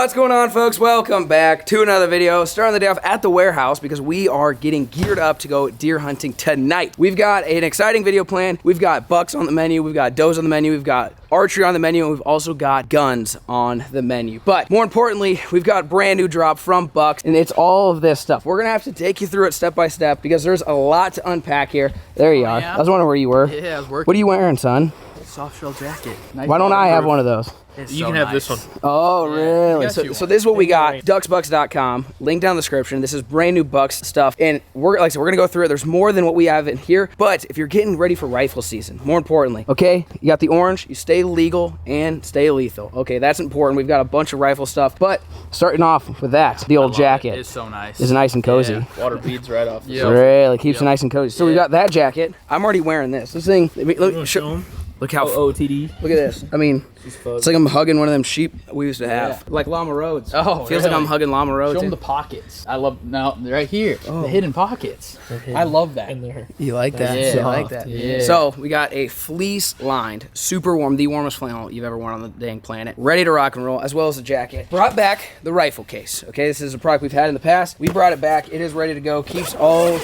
What's going on, folks? Welcome back to another video. Starting the day off at the warehouse because we are getting geared up to go deer hunting tonight. We've got an exciting video planned. We've got bucks on the menu, we've got does on the menu, we've got archery on the menu, and we've also got guns on the menu. But more importantly, we've got a brand new drop from Bucks, and it's all of this stuff. We're gonna have to take you through it step by step because there's a lot to unpack here. There you are. Yeah. I was wondering where you were. Yeah, I was working. What are you wearing, son? Soft shell jacket. Nice. Why don't I have one of those? You can have this one. Oh, really? So this is what we got. Ducksbucks.com. Link down in the description. This is brand new Bucks stuff. And we're like I said, we're gonna go through it. There's more than what we have in here. But if you're getting ready for rifle season, more importantly, okay, you got the orange, you stay legal and stay lethal. Okay, that's important. We've got a bunch of rifle stuff. But starting off with that, the old jacket. It's so nice. It's nice and cozy. Yeah. Water beads right off. Yeah. Really keeps you nice and cozy. So we got that jacket. I'm already wearing this. This thing, look how OOTD. Look at this. I mean, it's like I'm hugging one of them sheep we used to have. Yeah. Like Llama Rhodes. Oh, feels like I'm hugging Llama Rhodes. Show them the pockets. I love, now, right here, the hidden pockets. I love that. In there. You like that? Yeah. I like that. Yeah. So we got a fleece lined, super warm, the warmest flannel you've ever worn on the dang planet. Ready to rock and roll, as well as a jacket. Brought back the rifle case. Okay, this is a product we've had in the past. We brought it back. It is ready to go. Keeps all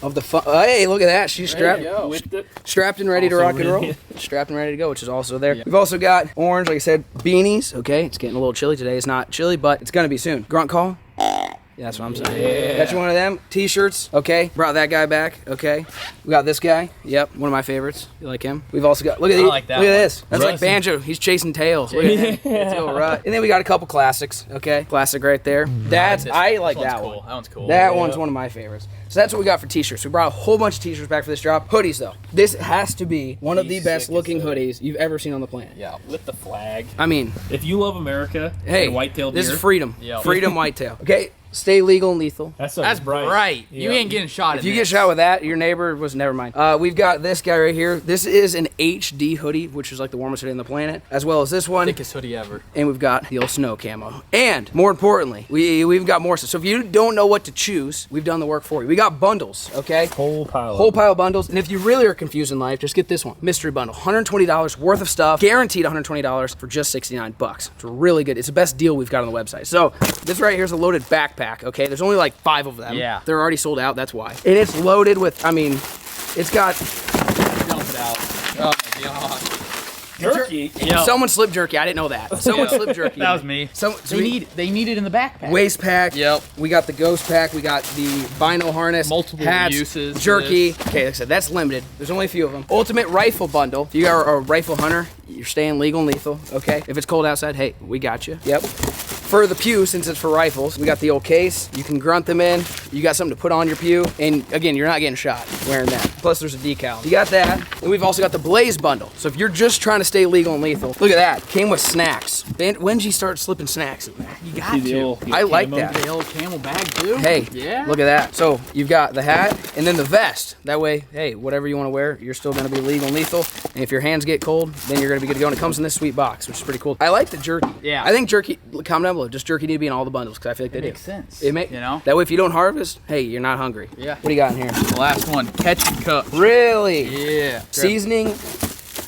of the fun. Hey, look at that. She's strapped and ready to rock and roll. Strapped and ready to go, which is also there. We've also got orange, like I said, beanies. Okay, it's getting a little chilly today. It's not chilly, but it's gonna be soon. Grunt call. Yeah, that's what I'm saying. Yeah. Got you one of them t-shirts. Okay, brought that guy back. Okay, we got this guy. Yep, one of my favorites. You like him? We've also got. Look at like that Look at one. this. That's like Banjo. He's chasing tails. Look at him. It's a little rut. And then we got a couple classics. Okay, classic right there. That's I like that one. That one's cool. That one's one of my favorites. So that's what we got for t-shirts. We brought a whole bunch of t-shirts back for this drop. Hoodies though. This has to be one of the best looking hoodies you've ever seen on the planet. Yeah. With the flag. I mean, If you love America, hey, and whitetail deer. this is freedom. Yep. Freedom whitetail. Okay, stay legal and lethal. That's bright. Yeah. You ain't getting shot. If you get shot with that, your neighbor was never mind. We've got this guy right here. This is an HD hoodie, which is like the warmest hoodie on the planet, as well as this one. Thickest hoodie ever. And we've got the old snow camo. And more importantly, we've got more stuff. So if you don't know what to choose, we've done the work for you. We got bundles, okay? Whole pile of bundles. And if you really are confused in life, just get this one. Mystery bundle. $120 worth of stuff. Guaranteed $120 for just 69 bucks. It's really good. It's the best deal we've got on the website. So this right here is a loaded backpack, okay? There's only like 5 of them. Yeah. They're already sold out, that's why. And it's loaded with, I mean, it's got... Dump it out. Oh my god. jerky. Someone slipped jerky. I didn't know that. Someone slipped jerky. That was me. They need it in the backpack. Waist pack. Yep. We got the ghost pack. We got the vinyl harness. Multiple hats, uses. jerky. Okay, like I said, that's limited. There's only a few of them. Ultimate rifle bundle. If you are a rifle hunter, you're staying legal and lethal. Okay. If it's cold outside, hey, we got you. Yep. For the pew, since it's for rifles, we got the old case. You can grunt them in. You got something to put on your pew. And again, you're not getting shot wearing that. Plus, there's a decal. You got that. And we've also got the Blaze bundle. So if you're just trying to stay legal and lethal, look at that. Came with snacks. When did you start slipping snacks in there? You got to. I like that. The old camel bag too. Hey, yeah. Look at that. So you've got the hat and then the vest. That way, hey, whatever you want to wear, you're still going to be legal and lethal. And if your hands get cold, then you're going to be good to go. And it comes in this sweet box, which is pretty cool. I like the jerky. Yeah. I think jerky, comment down below, does jerky need to be in all the bundles? Because I feel like they do. Makes sense. You know? That way, if you don't harvest, hey, you're not hungry. Yeah. What do you got in here? The last one, catch and cook. Really? Yeah. Seasoning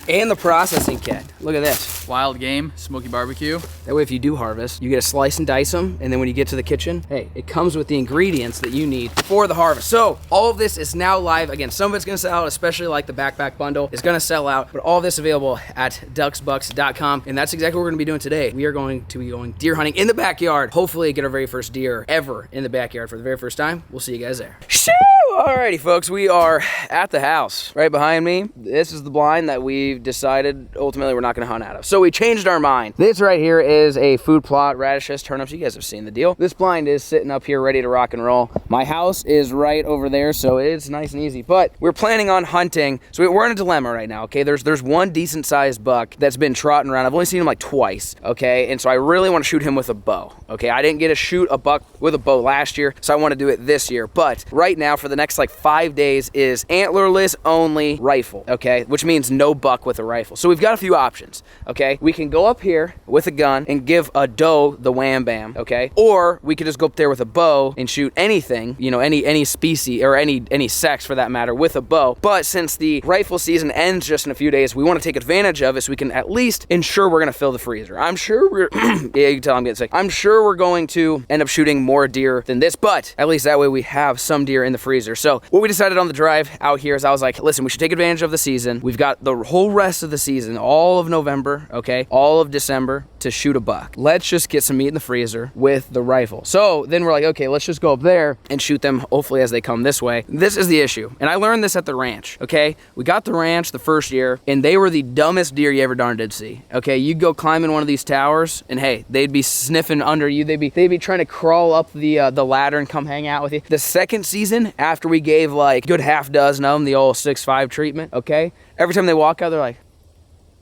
and the processing kit. Look at this. Wild game, smoky barbecue. That way, if you do harvest, you get to slice and dice them, and then when you get to the kitchen, hey, it comes with the ingredients that you need for the harvest. So all of this is now live. Again, some of it's gonna sell out, especially like the backpack bundle is gonna sell out, but all of this available at ducksbucks.com, and that's exactly what we're gonna be doing today. We are going to be going deer hunting in the backyard. Hopefully get our very first deer ever in the backyard for the very first time. We'll see you guys there. Shoo! Alrighty, folks, we are at the house. Right behind me, this is the blind that we've decided ultimately we're not gonna hunt out of. So we changed our mind. This right here is a food plot, radishes, turnips. You guys have seen the deal. This blind is sitting up here ready to rock and roll. My house is right over there, so it's nice and easy. But we're planning on hunting. So we're in a dilemma right now, okay? There's one decent sized buck that's been trotting around. I've only seen him like twice, okay? And so I really want to shoot him with a bow, okay? I didn't get to shoot a buck with a bow last year, so I want to do it this year. But right now, for the next next like 5 days is antlerless only rifle, okay? Which means no buck with a rifle. So we've got a few options, okay? We can go up here with a gun and give a doe the wham bam, okay? Or we could just go up there with a bow and shoot anything, you know, any species or any sex for that matter with a bow. But since the rifle season ends just in a few days, we want to take advantage of it so we can at least ensure we're going to fill the freezer. I'm sure we're, yeah, you can tell I'm getting sick. I'm sure we're going to end up shooting more deer than this, but at least that way we have some deer in the freezer. So what we decided on the drive out here is I was like, listen, we should take advantage of the season. We've got the whole rest of the season, all of November, okay, all of December to shoot a buck. Let's just get some meat in the freezer with the rifle. So then we're like, okay, let's just go up there and shoot them hopefully as they come this way. This is the issue. And I learned this at the ranch, okay? We got the ranch the first year and they were the dumbest deer you ever darn did see, okay? You'd go climbing one of these towers and hey, they'd be sniffing under you. They'd be trying to crawl up the ladder and come hang out with you. The second season, after we gave like a good half dozen of them the old 6.5 treatment, okay? Every time they walk out, they're like,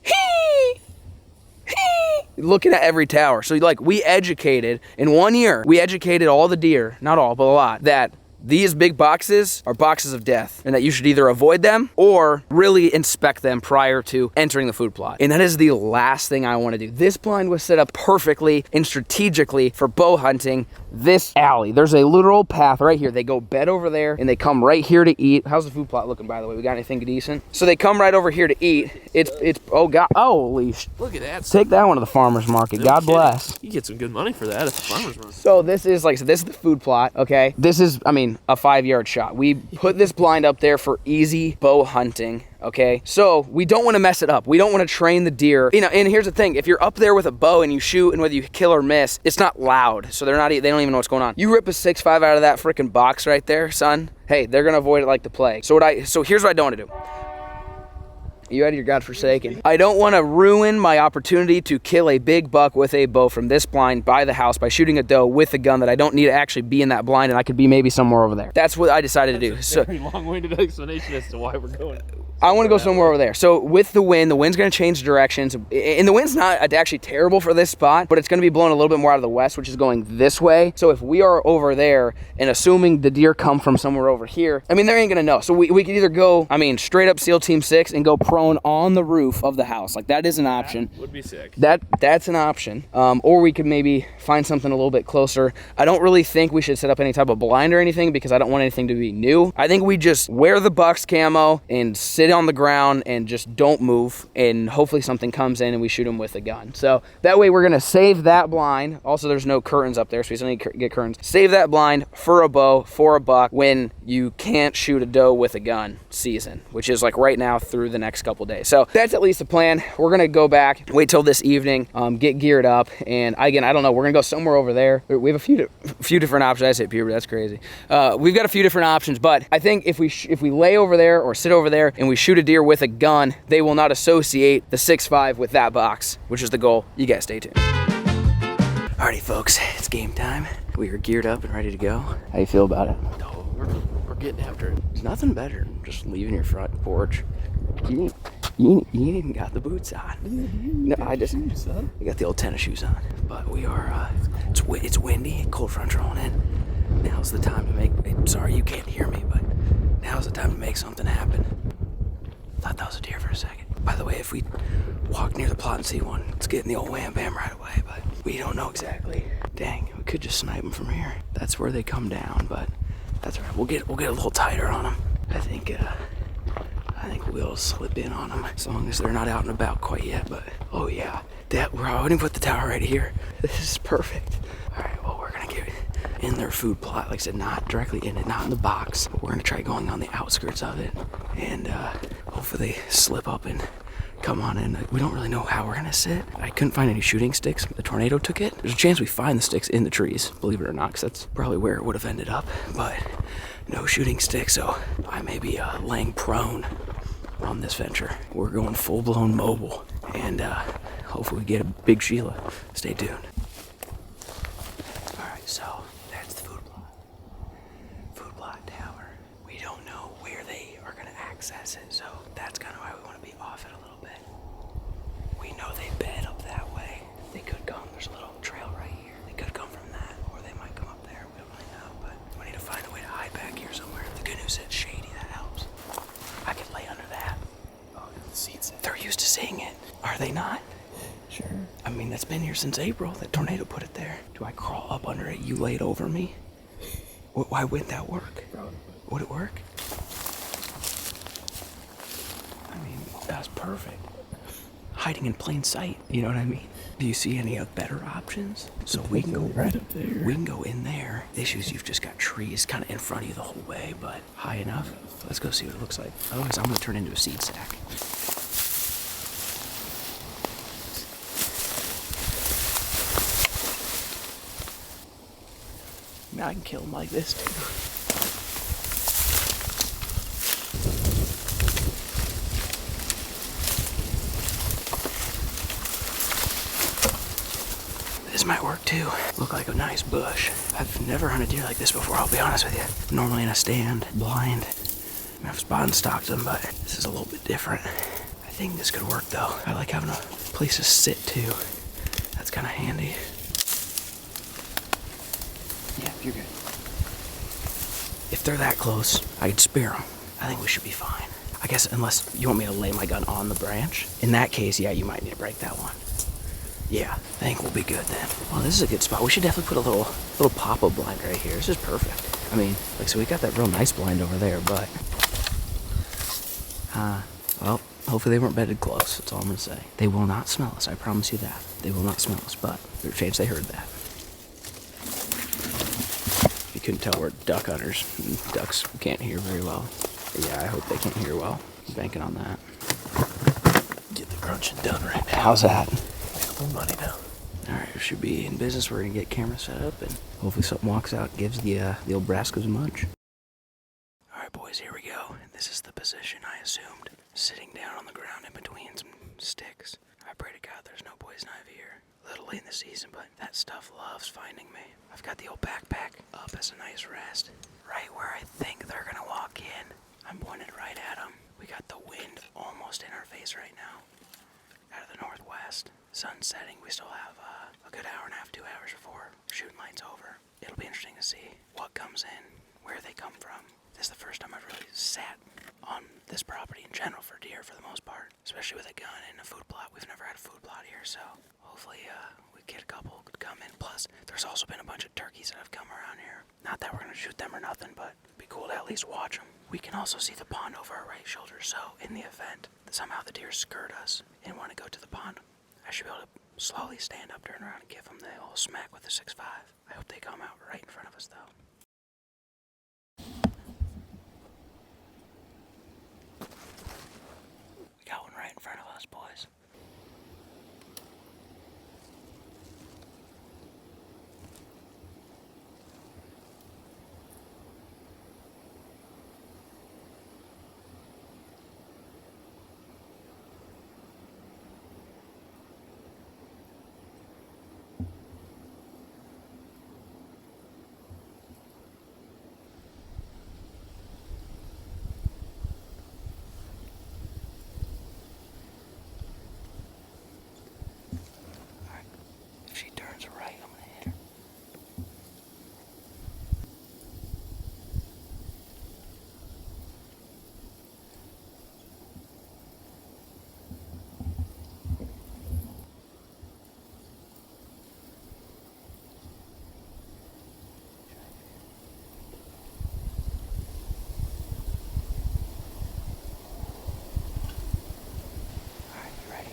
hee, hee, looking at every tower. So like we educated, in 1 year, we educated all the deer, not all, but a lot, that these big boxes are boxes of death and that you should either avoid them or really inspect them prior to entering the food plot. And that is the last thing I want to do. This blind was set up perfectly and strategically for bow hunting this alley. There's a literal path right here. They go bed over there and they come right here to eat. How's the food plot looking, by the way? We got anything decent? So they come right over here to eat. It's oh God, holy Look at that. take that one to the farmer's market. No God kidding. bless. You get some good money for that at the farmer's market. So this is, like I said, this is the food plot, okay? This is, I mean, a 5-yard shot. We put this blind up there for easy bow hunting, okay? So we don't want to mess it up. We don't want to train the deer. You know, and here's the thing. If you're up there with a bow and you shoot and whether you kill or miss, it's not loud. So they don't even know what's going on. You rip a 6.5 out of that freaking box right there, son, hey, they're going to avoid it like the plague. So here's what I don't want to do. You out of your godforsaken. I don't want to ruin my opportunity to kill a big buck with a bow from this blind by the house by shooting a doe with a gun that I don't need to actually be in that blind and I could be maybe somewhere over there. That's what I decided to do. So very long-winded explanation as to why we're going. I want to go somewhere over there. So with the wind's going to change directions. And the wind's not actually terrible for this spot, but it's going to be blowing a little bit more out of the west, which is going this way. So if we are over there and assuming the deer come from somewhere over here, I mean, they ain't going to know. So we could either go, I mean, straight up SEAL Team 6 and go prone on the roof of the house. Like that is an option. That would be sick. That's an option. Or we could maybe find something a little bit closer. I don't really think we should set up any type of blind or anything because I don't want anything to be new. I think we just wear the Bucks camo and sit on the ground and just don't move, and hopefully something comes in and we shoot them with a gun. So that way we're gonna save that blind. Also, there's no curtains up there, so we still need to get curtains. Save that blind for a bow, for a buck, when you can't shoot a doe with a gun season, which is like right now through the next couple days. So that's at least the plan. We're gonna go back, wait till this evening, get geared up, and again, I don't know, we're gonna go somewhere over there. We have a few different options. I say puberty, that's crazy. We've got a few different options, but I think if we lay over there or sit over there and we shoot a deer with a gun, they will not associate the 6.5 with that box, which is the goal. You guys stay tuned. Alrighty folks, it's game time. We are geared up and ready to go. How you feel about it? Oh, we're getting after it. There's nothing better than just leaving your front porch. You ain't even got the boots on. No, I got the old tennis shoes on. But we are, it's windy, cold front's rolling in. Now's the time to make, sorry you can't hear me, but now's the time to make something happen. Thought that was a deer for a second. By the way, if we walk near the plot and see one, it's getting the old wham bam right away, but we don't know exactly. Dang, we could just snipe them from here. That's where they come down, but that's all right. We'll get a little tighter on them. I think we'll slip in on them as long as they're not out and about quite yet, but oh yeah. I wouldn't put the tower right here. This is perfect. All right, well, we're gonna get in their food plot. Like I said, not directly in it, not in the box, but we're gonna try going on the outskirts of it, and hopefully they slip up and come on in. We don't really know how we're gonna sit. I couldn't find any shooting sticks. The tornado took it. There's a chance we find the sticks in the trees, believe it or not, because that's probably where it would have ended up, but no shooting sticks, so I may be laying prone on this venture. We're going full-blown mobile, and hopefully we get a big Sheila. Stay tuned. All right, so that's the food plot tower. We don't know where they are gonna access it, so that's kind of why we want to be off it a little bit. We know they bed up that way. They could come, there's a little trail right here. They could come from that, or they might come up there. We don't really know, but we need to find a way to hide back here somewhere. The good news here since April. That tornado put it there. Do I crawl up under it? You lay it over me? Why wouldn't that work? Would it work? I mean, that's perfect. Hiding in plain sight, you know what I mean? Do you see any better options? So we can go right up there. We can go in there. The issue is you've just got trees kind of in front of you the whole way, but high enough. Let's go see what it looks like. Otherwise, I'm gonna turn into a seed sack. Now I can kill them like this too. This might work too. Look like a nice bush. I've never hunted deer like this before, I'll be honest with you. Normally in a stand, blind. I've spot and stalked them, but this is a little bit different. I think this could work though. I like having a place to sit too. That's kind of handy. Yeah, you're good. If they're that close, I'd spare them. I think we should be fine. I guess unless you want me to lay my gun on the branch. In that case, yeah, you might need to break that one. Yeah, I think we'll be good then. Well, this is a good spot. We should definitely put a little pop-up blind right here. This is perfect. I mean, like, so we got that real nice blind over there, but... well, hopefully they weren't bedded close. That's all I'm gonna say. They will not smell us, I promise you that. They will not smell us, but there's a chance they heard that. You couldn't tell, we're duck hunters. Ducks can't hear very well. But yeah, I hope they can't hear well. I'm banking on that. Get the crunching done right now. How's that? More money now. Alright, we should be in business. We're gonna get camera set up and hopefully something walks out and gives the old Brascas a munch. Alright boys, here we go. This is the position I assumed. Sitting down on the ground in between some sticks. I pray to God there's no poison ivy here. A little late in the season, but that stuff loves finding me. I've got the old backpack up as a nice rest. Right where I think they're gonna walk in. I'm pointed right at them. We got the wind almost in our face right now. Out of the northwest. Sun setting. We still have a good hour and a half, 2 hours before shooting light's over. It'll be interesting to see what comes in, where they come from. This is the first time I've really sat on this property in general for deer for the most part, especially with a gun and a food plot. We've never had a food plot here, so hopefully we get a couple could come in. Plus, there's also been a bunch of turkeys that have come around here. Not that we're gonna shoot them or nothing, but it'd be cool to at least watch them. We can also see the pond over our right shoulder, so in the event that somehow the deer skirt us and want to go to the pond, I should be able to slowly stand up, turn around, and give them the old smack with the 6.5. I hope they come out right in front of us, though. We got one right in front of us, boys. If she turns right, I'm gonna hit her. Alright, you ready?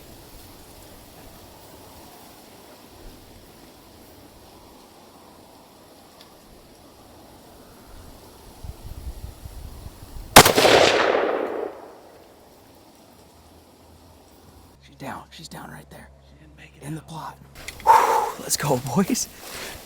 She's down right there. She didn't make it in the plot. Whew, let's go, boys.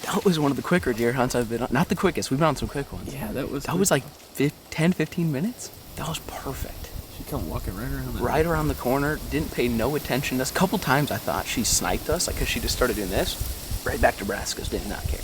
That was one of the quicker deer hunts I've been on. Not the quickest, we've been on some quick ones. Yeah, that was like 10, 15 minutes. That was perfect. She come walking right around the Right around the corner, didn't pay no attention to us. A couple times I thought she sniped us, like, cause she just started doing this. Right back to Brascas, did not care.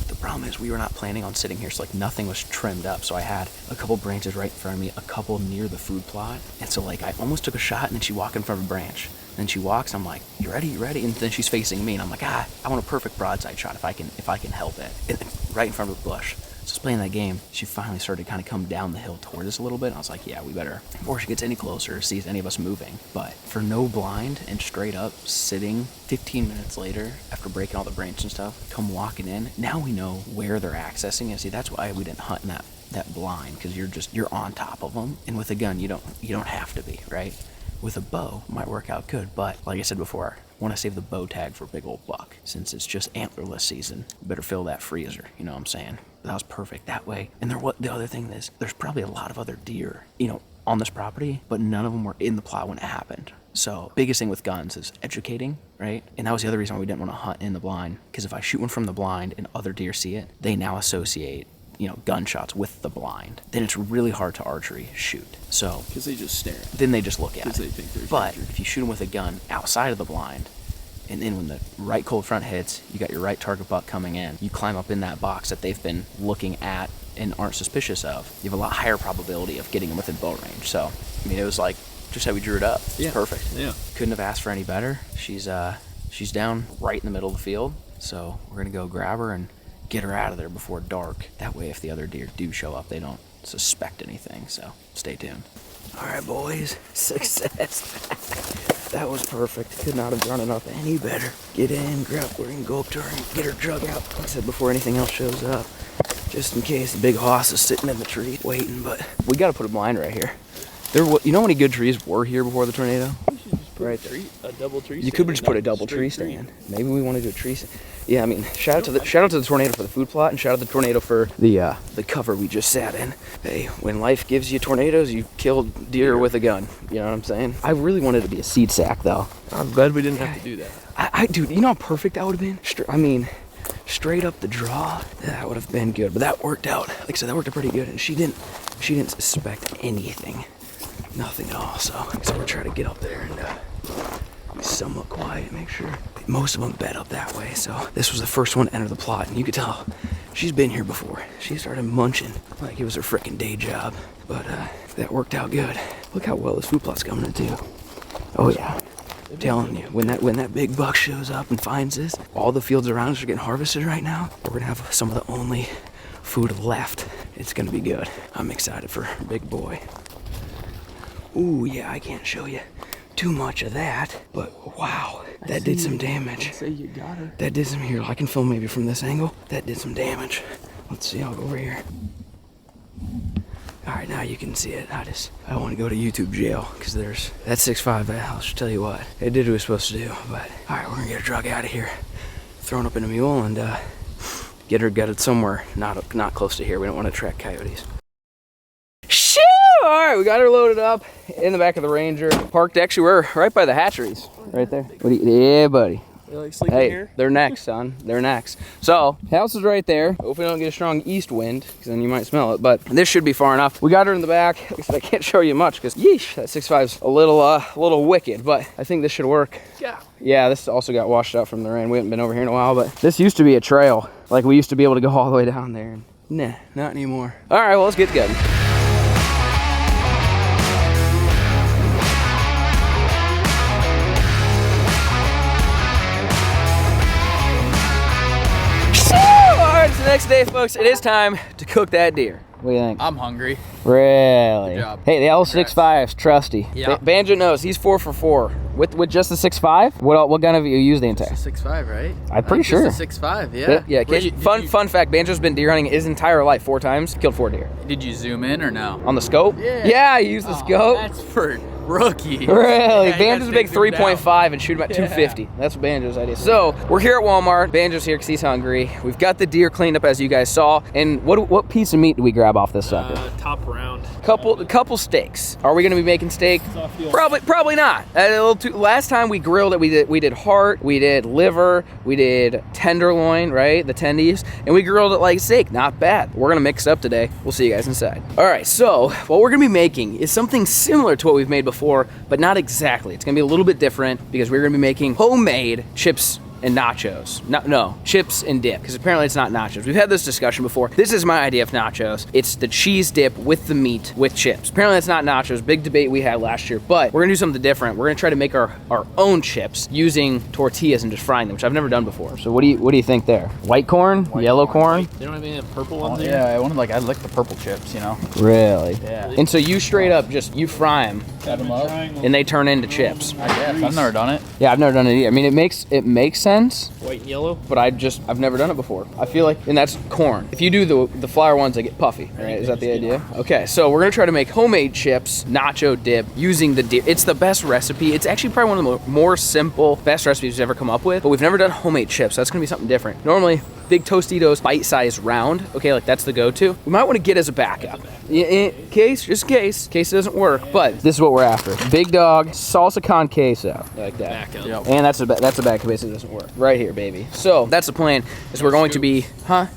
The problem is we were not planning on sitting here, so like nothing was trimmed up. So I had a couple branches right in front of me, a couple near the food plot. And so like I almost took a shot and then she walked in front of a branch. And then she walks, I'm like, you ready? You ready? And then she's facing me and I'm like, I want a perfect broadside shot if I can help it. And then right in front of the bush. I was playing that game. She finally started to kind of come down the hill toward us a little bit. And I was like, yeah, we better, before she gets any closer, sees any of us moving. But for no blind and straight up sitting 15 minutes later after breaking all the branches and stuff, come walking in, now we know where they're accessing it. See, that's why we didn't hunt in that blind, because you're on top of them. And with a gun, you don't have to be, right? With a bow, it might work out good, but like I said before, I want to save the bow tag for a big old buck. Since it's just antlerless season, you better fill that freezer, you know what I'm saying? That was perfect that way. And the other thing is, there's probably a lot of other deer, on this property, but none of them were in the plot when it happened. So biggest thing with guns is educating, right? And that was the other reason why we didn't want to hunt in the blind, because if I shoot one from the blind and other deer see it, they now associate gunshots with the blind. Then it's really hard to archery shoot. So Because they just stare at it. then they just look at it. They think they're But danger. if you shoot them with a gun outside of the blind, and then when the right cold front hits, you got your right target buck coming in, you climb up in that box that they've been looking at and aren't suspicious of, you have a lot higher probability of getting them within bow range. So, I mean, it was like just how we drew it up. It's perfect. Yeah. Couldn't have asked for any better. She's down right in the middle of the field, so we're gonna go grab her and get her out of there before dark. That way, if the other deer do show up, they don't suspect anything. So stay tuned. All right, boys, success. That was perfect. Could not have drawn it up any better. Get in, grab, we're gonna go up to her and get her drug out. Like I said, before anything else shows up, just in case the big hoss is sitting in the tree waiting. But we gotta put a blind right here. You know how many good trees were here before the tornado? Right there. A double tree. You could just put a double tree stand. Maybe we want to do a tree stand. Yeah, I mean, shout out to the tornado for the food plot, and shout out to the tornado for the cover we just sat in. Hey, when life gives you tornadoes, you kill deer with a gun. You know what I'm saying? I really wanted it to be a seed sack though. I'm glad we didn't have to do that. Dude, you know how perfect that would have been? Straight up the draw, that would have been good. But that worked out. Like I said, that worked out pretty good, and she didn't suspect anything. Nothing at all. So we're trying to get up there and be somewhat quiet, make sure. Most of them bed up that way, so this was the first one to enter the plot, and you could tell she's been here before. She started munching like it was her freaking day job, but that worked out good. Look how well this food plot's coming too. Oh yeah, I'm telling you, when that big buck shows up and finds this, all the fields around us are getting harvested right now. We're gonna have some of the only food left. It's gonna be good. I'm excited for big boy. Ooh, yeah, I can't show you too much of that, but wow, that did some damage. Say you got her. That did some here. I can film maybe from this angle. That did some damage. Let's see, I'll go over here. All right, now you can see it. I don't want to go to YouTube jail because there's that 6.5. I'll just tell you what, it did what it was supposed to do. But all right, we're gonna get her drug out of here, thrown up in a mule, and get her gutted somewhere not close to here. We don't want to attract coyotes. Shoo! All right, we got her loaded up in the back of the Ranger. Parked, actually, we're right by the hatcheries, right there. Yeah, buddy. You like sleeping Hey, here? they're next, son. They're next. So, house is right there. Hopefully, don't get a strong east wind, because then you might smell it. But this should be far enough. We got her in the back. Like I said, I can't show you much, because yeesh, that 6.5's a little wicked. But I think this should work. Yeah. Yeah, this also got washed out from the rain. We haven't been over here in a while, but this used to be a trail. Like, we used to be able to go all the way down there. Nah, not anymore. All right, well, let's get good. It's the next day, folks. It is time to cook that deer. What do you think? I'm hungry. Really? Good job. Hey, the L65's trusty. Yeah. Banjo knows he's 4 for 4 with just the 6.5. What gun have you used the entire? 6.5, right? I'm pretty sure. 6.5, yeah. Yeah. Fun fact: Banjo's been deer hunting his entire life 4 times. Killed 4 deer. Did you zoom in or no? On the scope? Yeah. Yeah, he used the scope. That's for rookie. Really? Yeah, Banjo's a big 3.5 and shoot him at 250. That's Banjo's idea. So we're here at Walmart. Banjo's here because he's hungry. We've got the deer cleaned up as you guys saw. And what piece of meat do we grab off this sucker? Top round. Couple steaks. Are we gonna be making steak? Probably not. A little too. Last time we grilled it, we did heart, we did liver, we did tenderloin, right? The tendies, and we grilled it like steak. Not bad. We're gonna mix it up today. We'll see you guys inside. All right. So what we're gonna be making is something similar to what we've made before, but not exactly. It's gonna be a little bit different because we're gonna be making homemade chips and nachos. No, chips and dip, because apparently it's not nachos. We've had this discussion before. This is my idea of nachos. It's the cheese dip with the meat with chips. Apparently it's not nachos. Big debate we had last year, but we're gonna do something different. We're gonna try to make our own chips using tortillas and just frying them, which I've never done before. So what do you think there? White corn, yellow corn? They don't have any purple ones there? Yeah, I wanted I like the purple chips, you know. Really? Yeah. And so you straight up you fry them Cut them up. and they turn into chips. I guess I've never done it. Yeah, I've never done it either. I mean, it makes sense, White and yellow? but I've never done it before. I feel like, and that's corn. If you do the flour ones, they get puffy, right? Is that the idea? Okay, so we're gonna try to make homemade chips, nacho dip, using the dip. It's the best recipe. It's actually probably one of the more simple, best recipes we've ever come up with, but we've never done homemade chips. So that's gonna be something different. Normally, big Tostitos, bite-sized round. Okay, like that's the go-to. We might want to get as a backup. In case it doesn't work, but this is what we're after. Big dog, salsa con queso. Like that. Backup. Yep. And that's a backup in case it doesn't work. Right here, baby. So that's the plan, is we're going to be,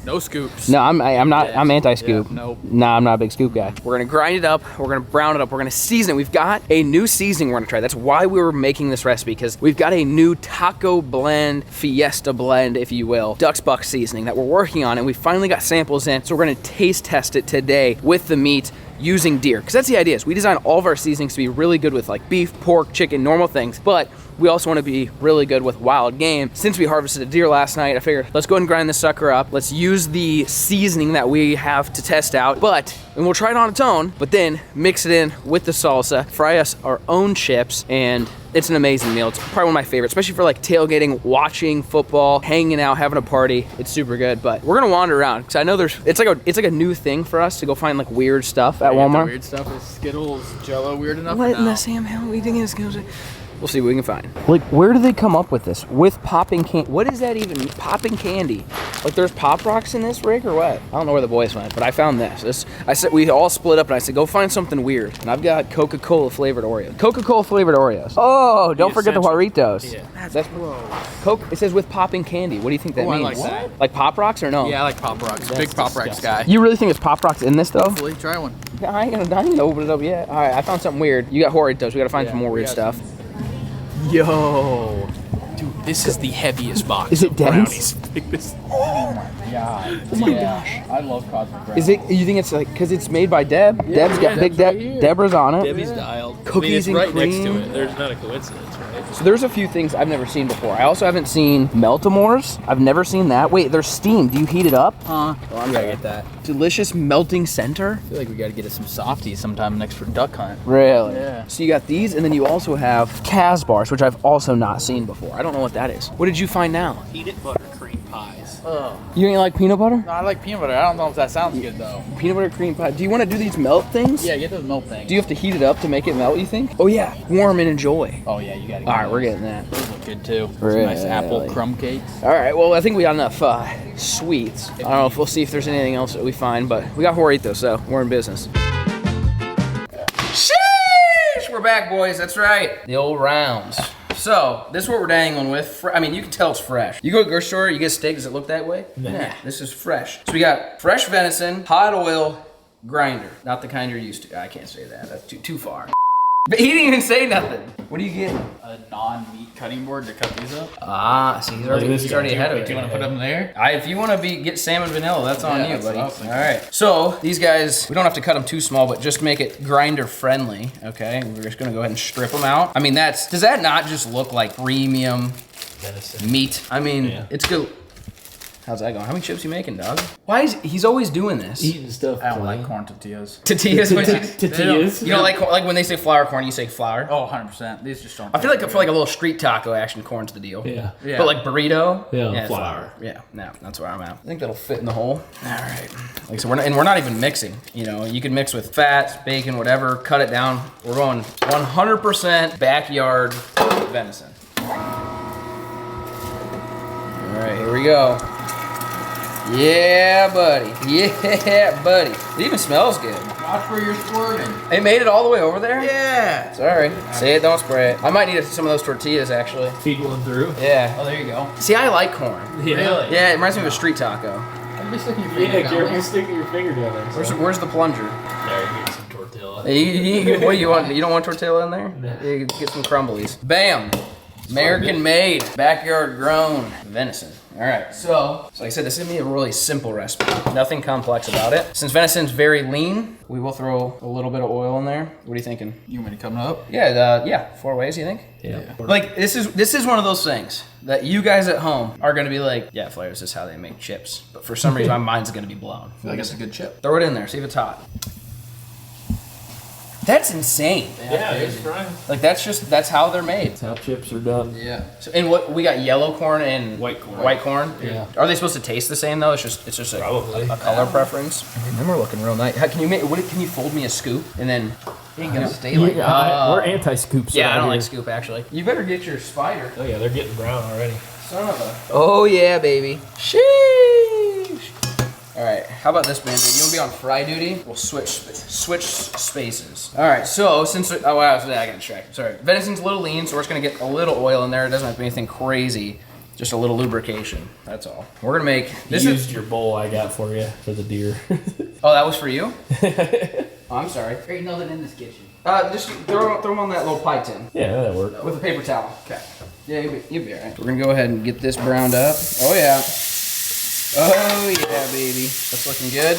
No scoops. No, I'm not, I'm anti-scoop. Yeah, nope. Nah, I'm not a big scoop guy. We're gonna grind it up, we're gonna brown it up, we're gonna season it. We've got a new seasoning we're gonna try. That's why we were making this recipe, because we've got a new taco blend, fiesta blend, if you will, Duck's Buck seasoning that we're working on, and we finally got samples in, so we're gonna taste test it today with the meat using deer, because that's the idea. Is we design all of our seasonings to be really good with like beef, pork, chicken, normal things, but we also want to be really good with wild game. Since we harvested a deer last night, I figured let's go ahead and grind this sucker up. Let's use the seasoning that we have to test out, and we'll try it on its own, but then mix it in with the salsa, fry us our own chips, and it's an amazing meal. It's probably one of my favorites, especially for like tailgating, watching football, hanging out, having a party. It's super good, but we're gonna wander around because I know it's like a new thing for us to go find like weird stuff at Walmart. Weird stuff is Skittles, Jello, weird enough. What in the Sam Hell we think it's gonna? We'll see what we can find. Like, where do they come up with this? With popping candy? What is that even? Popping candy? Like, there's Pop Rocks in this, Rick, or what? I don't know where the boys went, but I found this. I said, we all split up, and I said, go find something weird. And I've got Coca-Cola flavored Oreos. Coca-Cola flavored Oreos. Oh, don't forget the Jarritos. Yeah. That's Coke. It says with popping candy. What do you think that means? I like that. Like Pop Rocks or no? Yeah, I like Pop Rocks. Big Pop Rocks guy. You really think it's Pop Rocks in this, though? Hopefully, try one. I ain't gonna open it up yet. All right, I found something weird. You got Jarritos. We gotta find some more weird stuff. Yo. Dude, this is the heaviest box. Is it of dense? brownies. Yeah. Oh my gosh. I love cosmic brownies. Is it? You think it's like because it's made by Deb? Yeah, Deb's got yeah, big Deb's right Deb. here. Deborah's on it. Debbie's dialed. Cookies I mean, it's and right next cream. to it. There's not a coincidence, right? So there's a few things I've never seen before. I also haven't seen Meltamores. I've never seen that. Wait, they're steamed. Do you heat it up? Oh, I'm gonna get that. Delicious melting center. I feel like we gotta get us some softies sometime next for duck hunt. Really? Yeah. So you got these, and then you also have Kaz bars, which I've also not seen before. I don't know what that is. What did you find now? Peanut butter cream pies. Oh. You ain't like peanut butter? No, I like peanut butter. I don't know if that sounds good though. Peanut butter cream pie. Do you want to do these melt things? Yeah, get those milk things. Do you have to heat it up to make it melt, you think? Oh yeah, warm and enjoy. Oh yeah, you gotta get All right, those. we're getting that. Those look good too. Some Really? nice apple crumb cakes. All right, well, I think we got enough sweets. I don't know if we'll see if there's anything else that we find, but we got Jarritos, so we're in business. Sheesh! We're back, boys. That's right. The old rounds. So, this is what we're dangling with. I mean, you can tell it's fresh. You go to the grocery store, you get a steak, does it look that way? Nah, this is fresh. So we got fresh venison, hot oil, grinder. Not the kind you're used to. I can't say that. That's too far. But he didn't even say nothing. What are you getting? A non-meat cutting board to cut these up. Ah, see, he's already ahead of it. Do you want to put them there? If you want to get salmon vanilla, that's on you, that's buddy. what I All was thinking. right. So these guys, we don't have to cut them too small, but just make it grinder friendly. Okay. We're just gonna go ahead and strip them out. I mean, does that not just look like premium Venison. meat? I mean, it's good. How's that going? How many chips you making, dog? Why is he's always doing this? Eating stuff. I don't like corn tortillas. Tortillas. Tortillas. You know, like when they say flour corn, you say flour. Oh, 100%. These just don't. I feel like a little street taco action corn's the deal. Yeah. Yeah. But like burrito, Yeah, it's flour. Yeah, no, that's where I'm at. I think that'll fit in the hole. All right. Like so, we're not even mixing. You know, you can mix with fats, bacon, whatever. Cut it down. We're going 100% backyard venison. All right, here we go. Yeah, buddy. Yeah, buddy. It even smells good. Watch where you're squirting. It made it all the way over there? Yeah. Sorry. Say it, don't spray it. I might need some of those tortillas, actually. Feed one through. Yeah. Oh, there you go. See, I like corn. Yeah. Really? Yeah, it reminds me of a street taco. I'd be sticking your Yeah, finger down careful there. sticking your finger down there. Where's the plunger? There, you get some tortilla. What do you want? You don't want tortilla in there? No. Yeah, get some crumblies. Bam. American made, backyard grown venison. All right, so like I said, this is gonna be a really simple recipe. Nothing complex about it. Since venison's very lean, we will throw a little bit of oil in there. What are you thinking? You want me to come up? Yeah, yeah, 4 ways, you think? Yeah. Like, this is one of those things that you guys at home are gonna be like, yeah, FLAIR, this is how they make chips. But for some reason, my mind's gonna be blown. I feel like it's a good chip. Throw it in there, see if it's hot. That's insane. Yeah, it's frying. Like, that's how they're made. That's how chips are done. Yeah. So, and what we got, yellow corn and White corn. White corn. Yeah. Are they supposed to taste the same though? It's just a Probably. color preference. And then we're looking real nice. How, can you fold me a scoop and then? It ain't gonna stay like that. We're anti-scoops. Yeah, I don't around like here. scoop actually. You better get your spider. Oh yeah, they're getting brown already. Son of a. Oh yeah, baby. Sheesh. All right, how about this, Bandit? You wanna be on fry duty? We'll switch spaces. All right, so since I got distracted. Sorry, venison's a little lean, so we're just gonna get a little oil in there. It doesn't have to be anything crazy. Just a little lubrication. That's all. We're gonna make this. You used your bowl I got for you for the deer. Oh, that was for you. Oh, I'm sorry. There's nothing in this kitchen. Just throw them on that little pie tin Yeah, that'll work. with a paper towel. Okay. Yeah, you'll be all right. We're gonna go ahead and get this browned up. Oh yeah. Oh yeah, baby. That's looking good.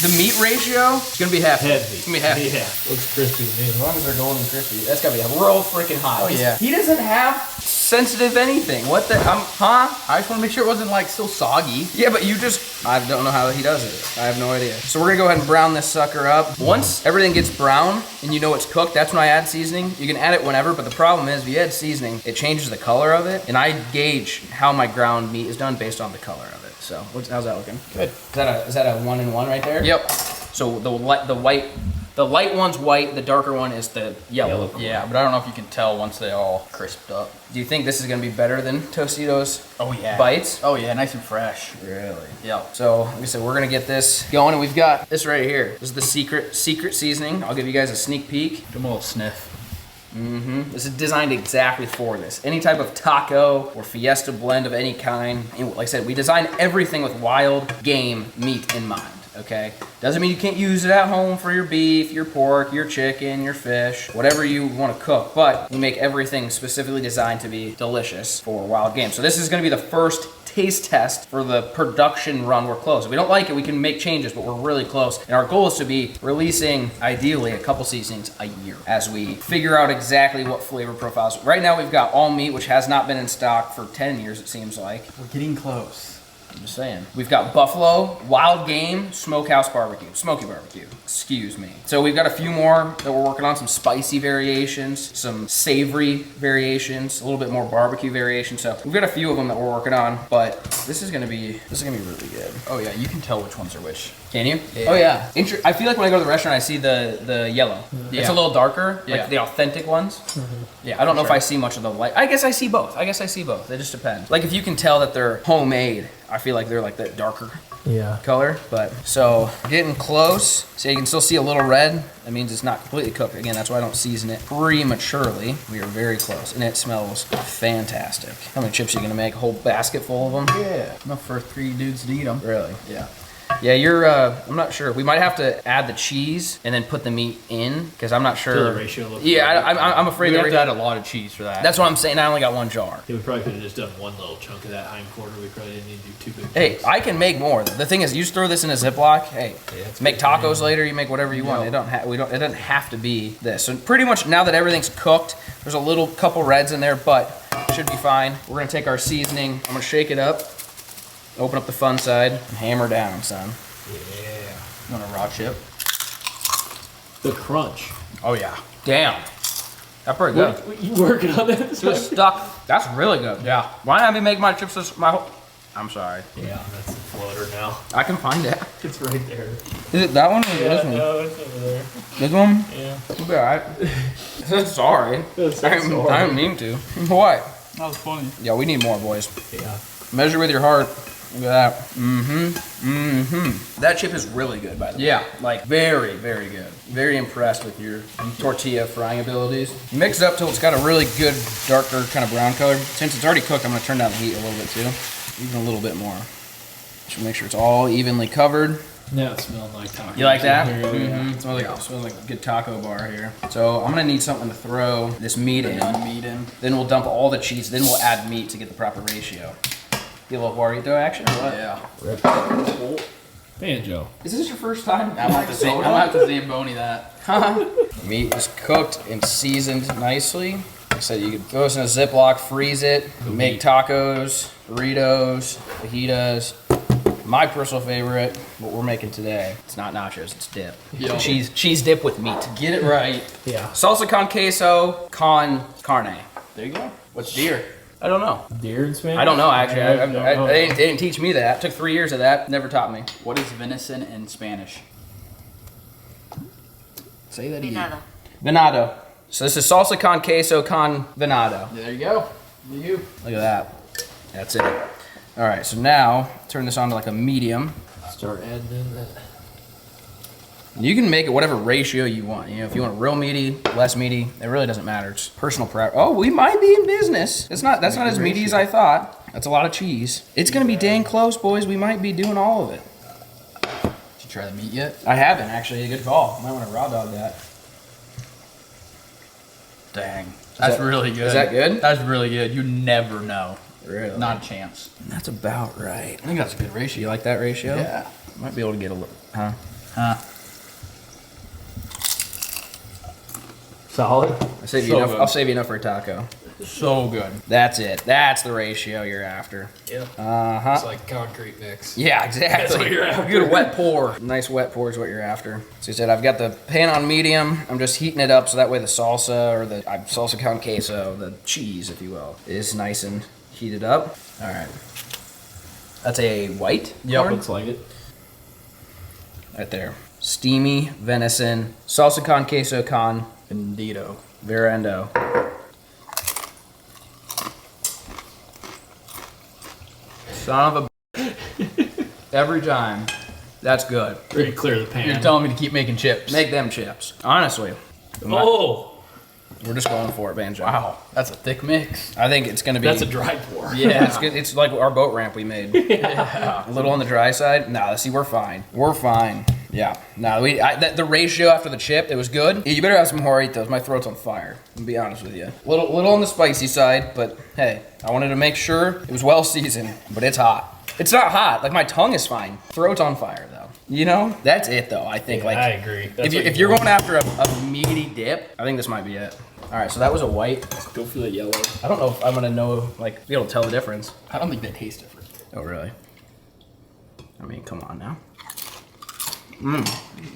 The meat ratio is gonna be half. Heavy. It's gonna be half. Yeah. Looks crispy to me. As long as they're golden crispy. That's gotta be real freaking hot. Oh, yeah. He doesn't have sensitive anything. What the? Huh? I just want to make sure it wasn't like still soggy. Yeah, but you just, I don't know how he does it. I have no idea. So we're gonna go ahead and brown this sucker up. Once everything gets brown and you know it's cooked, that's when I add seasoning. You can add it whenever, but the problem is if you add seasoning, it changes the color of it. And I gauge how my ground meat is done based on the color of it. So how's that looking? Good. Is that a 1-in-1 right there? Yep. So the light one's white, the darker one is the yellow. Yeah, but I don't know if you can tell once they all crisped up. Do you think this is gonna be better than Tostitos Oh yeah. bites? Oh yeah, nice and fresh. Really? Yep. So, like I said, we're gonna get this going, and we've got this right here. This is the secret seasoning. I'll give you guys a sneak peek. Give them a little sniff. This is designed exactly for this. Any type of taco or fiesta blend of any kind. And like I said, we design everything with wild game meat in mind. Okay? Doesn't mean you can't use it at home for your beef, your pork, your chicken, your fish, whatever you want to cook, but we make everything specifically designed to be delicious for wild game. So this is going to be the first taste test for the production run. We're close. If we don't like it, we can make changes, but we're really close. And our goal is to be releasing, ideally, a couple seasonings a year as we figure out exactly what flavor profiles. Right now, we've got all meat, which has not been in stock for 10 years, it seems like. We're getting close. I'm just saying. We've got buffalo, wild game, smokehouse barbecue, smoky barbecue, excuse me. So we've got a few more that we're working on, some spicy variations, some savory variations, a little bit more barbecue variations. So we've got a few of them that we're working on, but this is gonna be really good. Oh yeah, you can tell which ones are which. Can you? Yeah. Oh yeah. I feel like when I go to the restaurant, I see the yellow. Yeah. It's a little darker, Yeah. like the authentic ones. Yeah. I don't know if I see much of the light. I guess I see both. It just depends. Like if you can tell that they're homemade, I feel like they're like that darker Yeah. color. But so getting close. So you can still see a little red. That means it's not completely cooked. Again, that's why I don't season it prematurely. We are very close, and it smells fantastic. How many chips are you gonna make? A whole basket full of them? Yeah. Enough for 3 dudes to eat them. Really? Yeah. Yeah, you're, I'm not sure. We might have to add the cheese and then put the meat in, because I'm not sure. Till the ratio looks Yeah, right. I'm afraid We the have to ratio. add a lot of cheese for that. That's what I'm saying. I only got one jar. Yeah, we probably could have just done one little chunk of that hind quarter. We probably didn't need to do 2 big Hey, chunks. I can make more. The thing is, you just throw this in a Ziploc. Hey, Yeah, it's make good. tacos later. You make whatever you want. Yeah. It doesn't have to be this. So pretty much now that everything's cooked, there's a couple reds in there, but it should be fine. We're gonna take our seasoning. I'm gonna shake it up, open up the fun side, and hammer down, son. Yeah. You want a raw chip? The crunch. Oh yeah. Damn, that's pretty good. You working on that? Just stuck. That's really good. Yeah. Why not me make my chips my whole? I'm sorry. Yeah, that's the floater now. I can find it. It's right there. Is it that one or this one? no, it's over there. This one? Yeah. It'll be alright. Sorry. That's I didn't mean to. What? That was funny. Yeah, we need more, boys. Yeah. Measure with your heart. Look at that. That chip is really good, by the way. Yeah. Like, very, very good. Very impressed with your tortilla frying abilities. Mix it up till it's got a really good, darker kind of brown color. Since it's already cooked, I'm gonna turn down the heat a little bit too. Even a little bit more. Just make sure it's all evenly covered. Yeah, it's smelling like tacos. You like that? Yeah, yeah. It smells like a good taco bar here. So I'm gonna need something to throw this meat in. Then we'll dump all the cheese. Then we'll add meat to get the proper ratio. Get a little burrito action or what? Yeah. Banjo. Is this your first time? I'm gonna have to Zamboni that. Meat is cooked and seasoned nicely. Like I said, you can throw this in a Ziploc, freeze it, make tacos, burritos, fajitas. My personal favorite, what we're making today, it's not nachos, it's dip. Yo. Cheese dip with meat. Get it right. Yeah. Salsa con queso con carne. There you go. What's deer? I don't know. Deer in Spanish? I don't know, actually. I They didn't teach me that. Took 3 years of that. Never taught me. What is venison in Spanish? Say that again. Venado. So this is salsa con queso con venado. There you go. You. Look at that. That's it. All right, so now turn this on to like a medium. Start adding in that. You can make it whatever ratio you want. You know, if you want real meaty, less meaty, it really doesn't matter. It's personal preference. Oh, we might be in business. That's not as meaty as I thought. That's a lot of cheese. It's gonna be dang close, boys. We might be doing all of it. Did you try the meat yet? I haven't actually. Good call. Might want to raw dog that. Dang. That's really good. Is that good? That's really good. You never know. Really? Not a chance. That's about right. I think that's a good ratio. You like that ratio? Yeah. Might be able to get a little. Huh? Huh. Solid. I'll save you So enough. good. I'll save you enough for a taco. So good. That's it. That's the ratio you're after. Yeah. Uh-huh. It's like concrete mix. Yeah, exactly. That's what you're after. You get a wet pour. Nice wet pour is what you're after. So you said I've got the pan on medium. I'm just heating it up so that way the salsa or the salsa con queso, the cheese, if you will, is nice and heated up. All right. That's a white. Yep. corn? Looks like it. Right there. Steamy venison, salsa con queso con Bendito. verendo. Son of a every time. That's good. Ready to clear the pan. You're telling me to keep making chips. Make them chips. Honestly. Oh! We're just going for it, Banjo. Wow. That's a thick mix. I think it's gonna be. That's a dry pour. Yeah, it's good. It's like our boat ramp we made. A little on the dry side. No, see, we're fine. We're fine. Yeah. No, the ratio after the chip, it was good. You better have some Joritos. My throat's on fire. To be honest with you. Little on the spicy side, but hey, I wanted to make sure it was well seasoned. But it's hot. It's not hot. Like my tongue is fine. Throat's on fire though. You know? That's it though. I think. Yeah, like I agree. That's if you're going after a meaty dip, I think this might be it. All right, so that was a white. Go for the yellow. I don't know if I'm gonna know, like, be able to tell the difference. I don't think they taste different. Oh, really? I mean, come on now.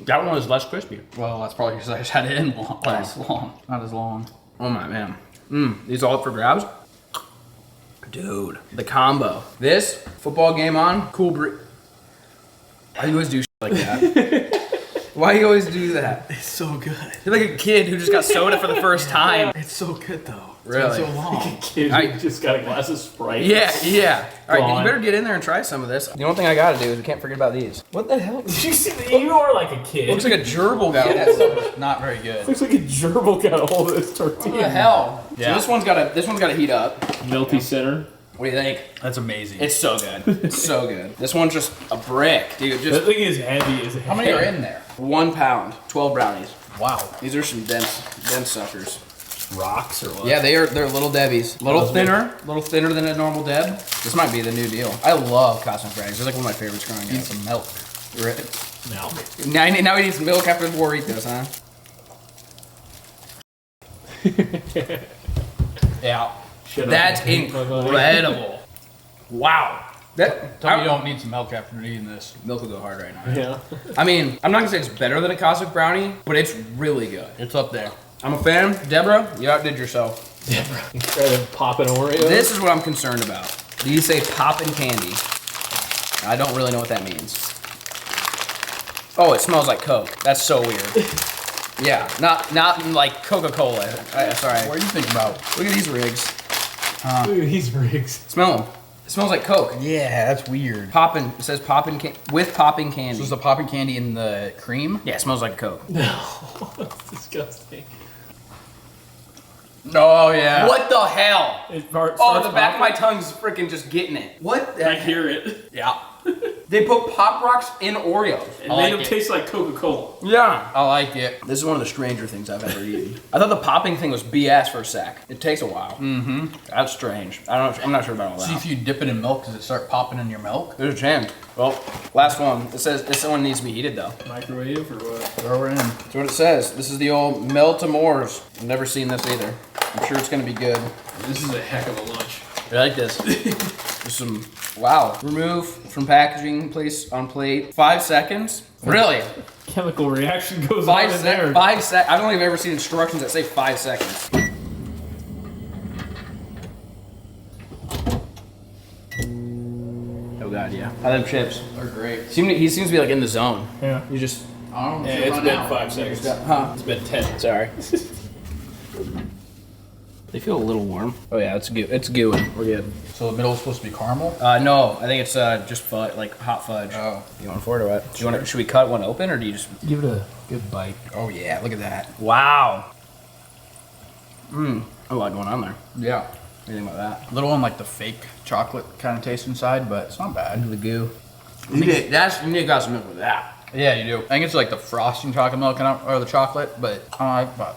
That one was less crispy. Well, that's probably because I just had it in less long. Not as long. Oh my man. These all up for grabs? Dude, the combo. This, football game on, cool Why do you always do shit like that? Why do you always do that? It's so good. You're like a kid who just got soda for the first time. It's so good though. Really? It's been so long. Kid I- just got a glass of Sprite. Yeah. All right, Gone. you better get in there and try some of this. The only thing I gotta do is we can't forget about these. What the hell? Did you see that? You are like a kid. Looks like a gerbil got a hold of it. Not very good. Looks like a gerbil got a hold of this tortilla. What the hell? Yeah. So this one's gotta heat up. Melty center. What do you think? That's amazing. It's so good. It's so good. This one's just a brick, dude. That Just thing is heavy. How many are in there? 1 pound, 12 brownies. Wow. These are some dense suckers. Rocks or what? Yeah, they're little Debbies. Little thinner than a normal Deb. This might be the new deal. I love cosmic brownies. They're like one of my favorites growing Need up. some milk. No. Now he needs milk after the Doritos, huh? Yeah. Shut That's up. incredible. Wow. Tell me you don't need some milk after eating this. Milk will go hard right now. Yeah. I mean, I'm not gonna say it's better than a cosmic brownie, but it's really good. It's up there. I'm a fan. Deborah, you outdid yourself. Instead of popping Oreos. This is what I'm concerned about. You say poppin' candy. I don't really know what that means. Oh, it smells like Coke. That's so weird. Yeah, not like Coca-Cola. Sorry. What do you think about? Look at these rigs. Look at these rigs. Smell them. It smells like Coke. Yeah, that's weird. Poppin'. It says poppin' with popping candy. So is the popping candy in the cream? Yeah, it smells like Coke. No. That's disgusting. Oh yeah. What the hell? It Oh, starts the back of my popping. tongue's freaking just getting it. What? I hear it. Yeah. They put Pop Rocks in Oreos. It I made like them it. taste like Coca-Cola. Yeah. I like it. This is one of the stranger things I've ever eaten. I thought the popping thing was BS for a sec. It takes a while. Mm-hmm. That's strange. I'm not sure about all that. See if you dip it in milk, does it start popping in your milk? There's a chance. Well, last one. It says this one needs to be heated though. Microwave or what? Throw it in. That's what it says. This is the old Melt-A-Mores. I've never seen this either. I'm sure it's gonna be good. This is a heck of a lunch. I like this. There's some, wow. Remove from packaging, place on plate. 5 seconds. Really? Chemical reaction goes 5 on in there. seconds. 5 seconds. I don't think I've ever seen instructions that say 5 seconds. Oh god, yeah. I love chips. They're great. He seems to be like in the zone. Yeah. You just, I don't know. Yeah, it's been 5 seconds. huh? It's been 10. Sorry. They feel a little warm. Oh yeah, it's gooey. We're good. So the middle is supposed to be caramel? No, I think it's just fudge, like hot fudge. Oh. You want for it or what? Do you want? Should we cut one open or do you just? Give it a good bite. Oh yeah, look at that. Wow. A lot going on there. Yeah. What do you think about that? A little on like the fake chocolate kind of taste inside, but it's not bad. The goo. You need to got some milk with that. Yeah, you do. I think it's like the frosting chocolate milk or the chocolate, but I don't like.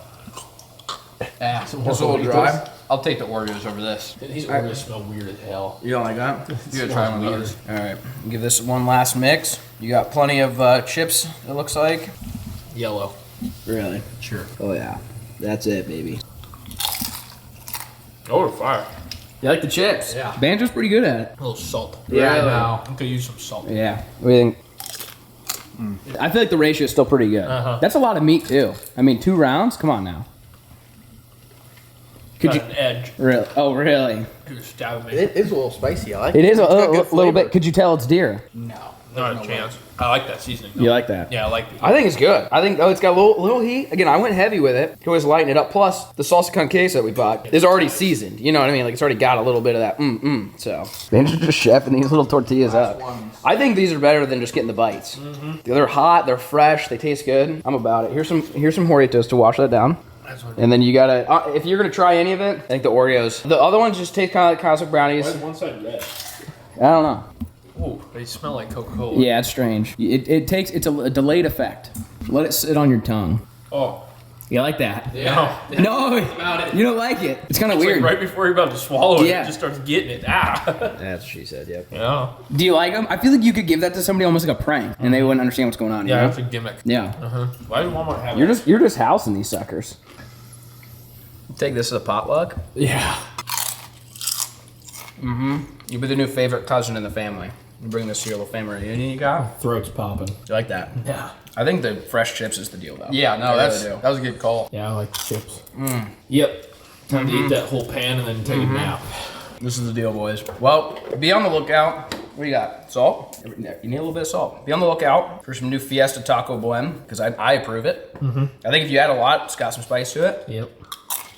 Yeah, it's a little dry. I'll take the Oreos over this. These Oreos smell weird as hell. You don't like that? You gotta try one of those. All right. Give this one last mix. You got plenty of chips. It looks like. Yellow. Really? Sure. Oh yeah. That's it, baby. Oh, fire. You like the chips? Yeah. Banjo's pretty good at it. A little salt. Yeah, Right I know. now. I'm gonna use some salt. Yeah. What do you think? I feel like the ratio is still pretty good. That's a lot of meat too. I mean, 2 rounds? Come on now. Could Got you an edge. really? Oh, really? You're stabbing me. It is a little spicy. I like It is It's got a good little bit. flavor. Could you tell it's deer? No. Not there's a no chance. I like that seasoning. though. You like that? Yeah, I like the. I think it's good. I think it's got a little heat. Again, I went heavy with it. You can always lighten it up. Plus, the salsa con queso that we bought is already seasoned. You know what I mean? Like it's already got a little bit of that. So Banjo's just chefing these little tortillas up. I think these are better than just getting the bites. They're hot. They're fresh. They taste good. I'm about it. Here's some Doritos to wash that down. That's what And then you gotta, if you're gonna try any of it, I think the Oreos. The other ones just taste kind of like cosmic brownies. Why is one side red? I don't know. Ooh, they smell like Coca-Cola. Yeah, it's strange. It's a delayed effect. Let it sit on your tongue. Oh. You like that? Yeah. No, About it. you don't like it. It's kind of It's weird. like right before you're about to swallow it, Yeah. it just starts getting it. Ah. That's what she said. Yep. Yeah. Do you like them? I feel like you could give that to somebody almost like a prank, and they wouldn't understand what's going on. Yeah, you know? that's a gimmick. Yeah. Why does Walmart have You're that? just housing these suckers. Take this as a potluck. Yeah. You'll be the new favorite cousin in the family. You bring this to your little family reunion you got. Throat's popping. You like that? Yeah. I think the fresh chips is the deal though. Yeah, no, I that really do. was a good call. Yeah, I like the chips. Yep. Time to eat that whole pan and then take a nap. This is the deal, boys. Well, be on the lookout. What do you got? Salt? You need a little bit of salt. Be on the lookout for some new Fiesta Taco Blend, because I approve it. I think if you add a lot, it's got some spice to it. Yep.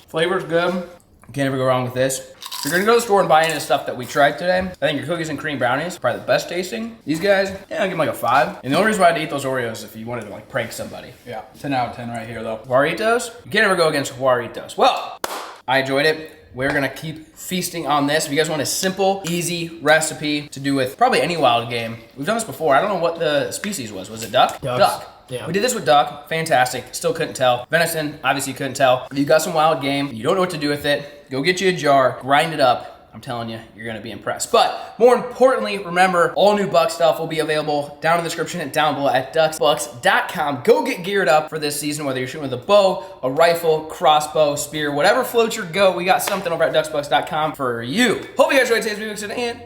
Flavor's good. Can't ever go wrong with this. If you're gonna go to the store and buy any of the stuff that we tried today, I think your cookies and cream brownies are probably the best tasting. These guys, yeah, I'll give them like a 5. And the only reason why I'd eat those Oreos is if you wanted to like prank somebody. Yeah, 10 out of 10 right here though. Juaritos? You can't ever go against Juaritos. Well, I enjoyed it. We're gonna keep feasting on this. If you guys want a simple, easy recipe to do with probably any wild game, we've done this before. I don't know what the species was. Was it duck? Ducks. Duck. Yeah. We did this with duck. Fantastic. Still couldn't tell. Venison, obviously couldn't tell. If you got some wild game, you don't know what to do with it, go get you a jar, grind it up. I'm telling you, you're gonna be impressed. But more importantly, remember, all new Buck stuff will be available down in the description and down below at ducksbucks.com. Go get geared up for this season, whether you're shooting with a bow, a rifle, crossbow, spear, whatever floats your goat, we got something over at ducksbucks.com for you. Hope you guys enjoyed today's video, and